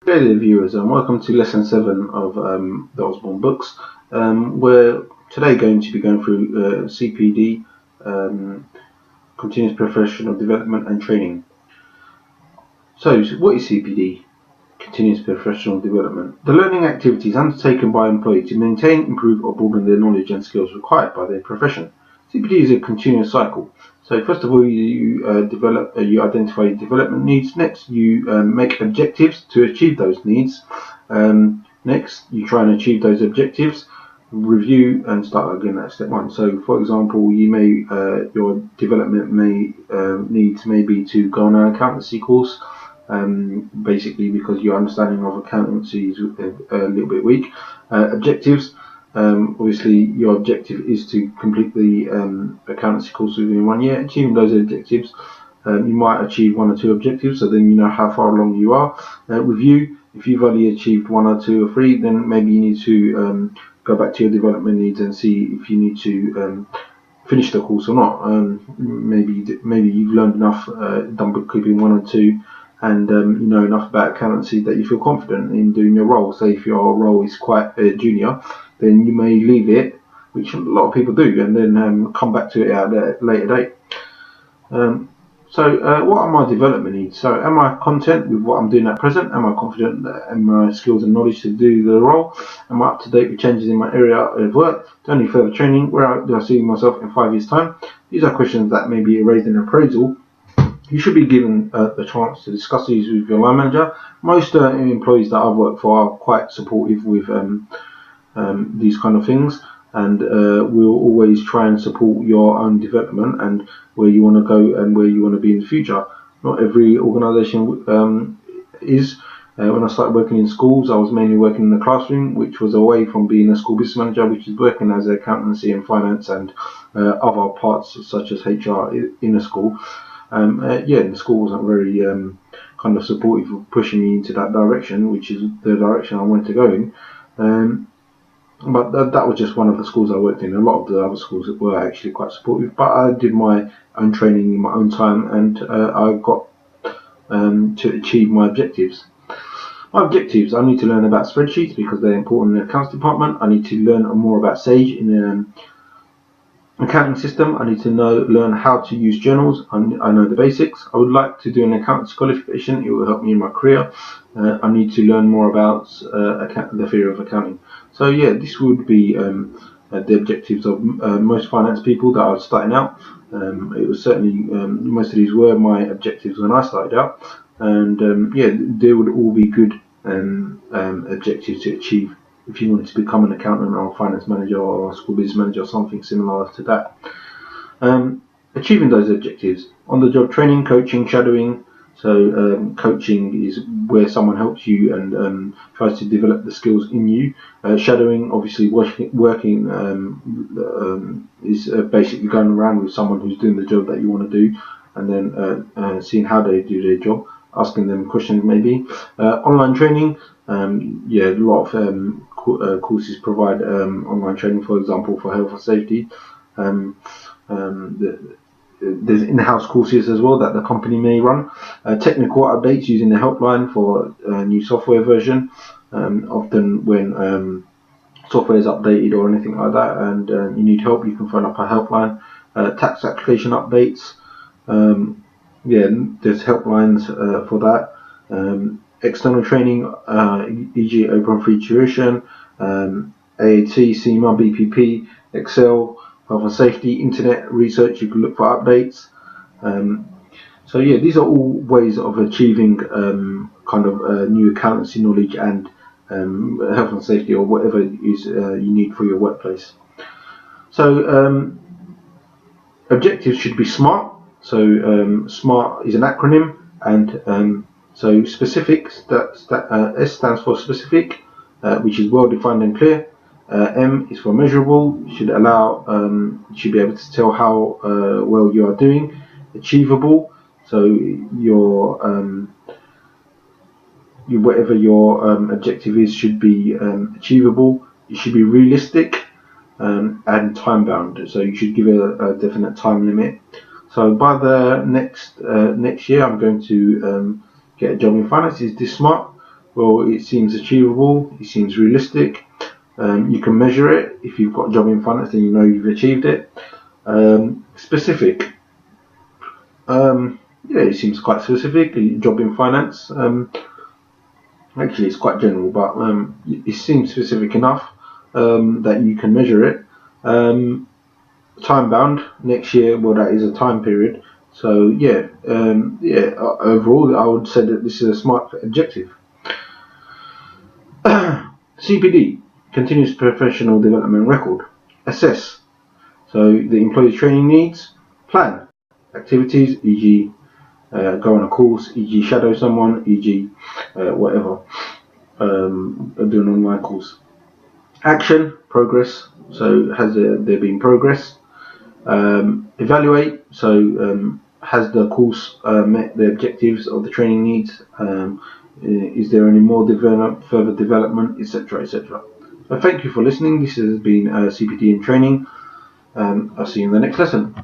Good day, viewers, and welcome to lesson 7 of the Osborne books. We're today going to be going through CPD, Continuous Professional Development and Training. So, what is CPD? Continuous Professional Development. The learning activities undertaken by employees to maintain, improve, or broaden their knowledge and skills required by their profession. CPD is a continuous cycle. So first of all, you identify development needs. Next, you make objectives to achieve those needs. Next, you try and achieve those objectives. Review and start again at step 1. So, for example, your development may needs maybe to go on an accountancy course. Basically because your understanding of accountancy is a little bit weak. Objectives. Obviously, your objective is to complete the accountancy course within 1 year. Achieving those objectives, you might achieve 1 or 2 objectives, so then you know how far along you are. Review. If you've only achieved 1 or 2 or 3, then maybe you need to go back to your development needs and see if you need to finish the course or not. Maybe you've learned enough, done bookkeeping 1 or 2, and you know enough about accountancy that you feel confident in doing your role. Say if your role is quite junior, then you may leave it, which a lot of people do, and then come back to it at a later date. So what are my development needs? So am I content with what I'm doing at present? Am I confident in my skills and knowledge to do the role? Am I up to date with changes in my area of work? Do I need further training? Where do I see myself in 5 years' time? These are questions that may be raised in an appraisal. You should be given the chance to discuss these with your line manager. Most employees that I've worked for are quite supportive with these kind of things, and we'll always try and support your own development and where you want to go and where you want to be in the future. Not every organisation is. When I started working in schools, I was mainly working in the classroom, which was away from being a school business manager, which is working as accountancy and finance and other parts such as HR in a school. The school wasn't very kind of supportive of pushing me into that direction, which is the direction I wanted to go in. But that was just one of the schools I worked in. A lot of the other schools were actually quite supportive, but I did my own training in my own time, and I got to achieve my objectives. My objectives: I need to learn about spreadsheets because they're important in the accounts department. I need to learn more about Sage in the accounting system. I need to learn how to use journals. I know the basics. I would like to do an accountancy qualification. It will help me in my career. I need to learn more about the theory of accounting. So yeah, this would be the objectives of most finance people that are starting out. It was certainly most of these were my objectives when I started out, and they would all be good objectives to achieve if you wanted to become an accountant or a finance manager or a school business manager or something similar to that. Achieving those objectives: on-the-job training, coaching, shadowing. So coaching is where someone helps you and tries to develop the skills in you. Shadowing, obviously, working is basically going around with someone who's doing the job that you want to do, and then seeing how they do their job, asking them questions maybe. Online training, a lot of courses provide online training, for example, for health and safety. There's in-house courses as well that the company may run. Technical updates using the helpline for a new software version. Often when software is updated or anything like that and you need help, you can phone up a helpline. Tax application updates. There's helplines for that. External training, e.g. Open Free Tuition, AAT, CIMA, BPP, Excel, health and safety, internet research. You can look for updates. These are all ways of achieving new accountancy knowledge and health and safety or whatever it is you need for your workplace. So objectives should be SMART. So SMART is an acronym, and so specific, S stands for specific, which is well defined and clear. M is for measurable. Should you should be able to tell how well you are doing. Achievable, so your whatever your objective is should be achievable. It should be realistic and time bound. So you should give a definite time limit. So by the next year, I'm going to get a job in finance. Is this SMART? Well, it seems achievable, it seems realistic. You can measure it. If you've got a job in finance, then you know you've achieved it. Specific. Yeah, it seems quite specific. A job in finance. Actually, it's quite general, but it seems specific enough that you can measure it. Time bound next year. Well, that is a time period. So yeah, overall, I would say that this is a smart objective. CPD, continuous professional development record. Assess. So the employee's training needs. Plan activities, e.g. Go on a course, e.g. shadow someone, e.g. Whatever, do an online course. Action, progress. So has there been progress? Evaluate. So has the course met the objectives of the training needs? Is there any more further development, etc., etc. So thank you for listening. This has been CPD and Training. I'll see you in the next lesson.